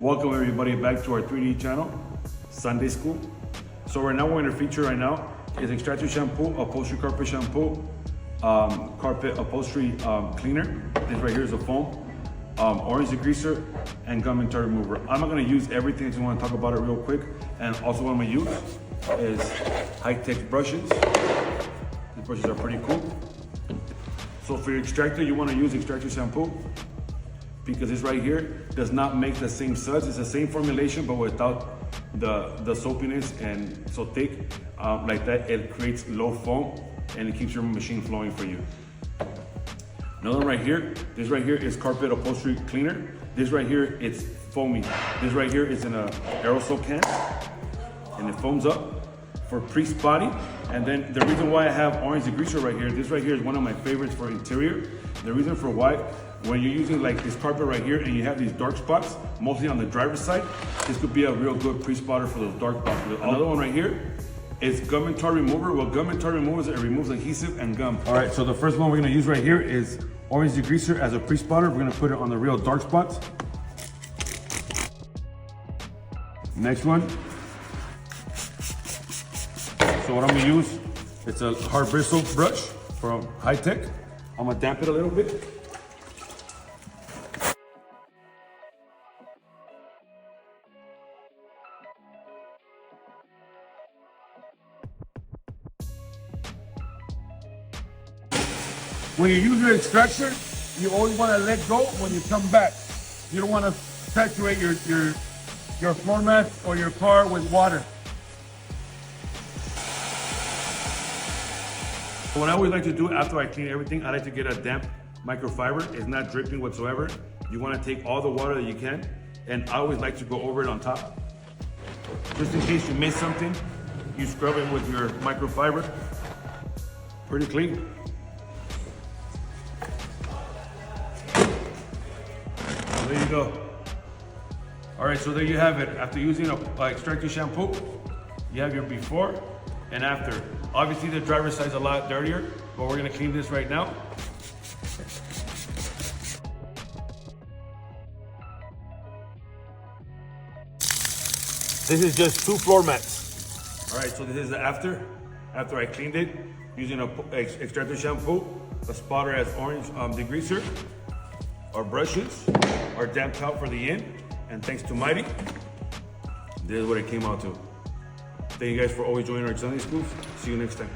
Welcome everybody back to our 3D channel, Sunday School. So right now we're going to feature is Extractor Shampoo, Upholstery Carpet Shampoo, Carpet Upholstery Cleaner. This right here is a foam, Orange Degreaser, and gum and tar remover. I'm not going to use everything, I just want to talk about it real quick. And also what I'm going to use is high-tech brushes. These brushes are pretty cool. So for your extractor, you want to use Extractor Shampoo, because this right here does not make the same suds. It's the same formulation, but without the soapiness and so thick like that. It creates low foam and it keeps your machine flowing for you. Another one right here, this right here is Carpet Upholstery Cleaner. This right here, it's foamy. This right here is in a aerosol can and it foams up for pre-spotting. And then the reason why I have Orange Degreaser right here, this right here is one of my favorites for interior. The reason for why, when you're using like this carpet right here and you have these dark spots, mostly on the driver's side, this could be a real good pre-spotter for those dark spots. Another one right here is gum and tar remover. Well, gum and tar remover is it removes adhesive and gum. All right, so the first one we're gonna use right here is Orange Degreaser as a pre-spotter. We're gonna put it on the real dark spots. Next one. So what I'm gonna use, it's a hard bristle brush from High-Tech. I'm gonna damp it a little bit. When you use your extractor, you always want to let go when you come back. You don't want to saturate your floor mat or your car with water. What I always like to do after I clean everything, I like to get a damp microfiber. It's not dripping whatsoever. You want to take all the water that you can, and I always like to go over it on top. Just in case you miss something, you scrub it with your microfiber. Pretty clean. There you go. All right, so there you have it. After using a Extractor Shampoo, you have your before and after. Obviously the driver's side is a lot dirtier, but we're gonna clean this right now. This is just 2 floor mats. All right, so this is the after I cleaned it using a Extractor Shampoo, a spotter as Orange Degreaser, our brushes, our damp towel for the in, and thanks to Mighty, this is what it came out to. Thank you guys for always joining our Sunday schools. See you next time.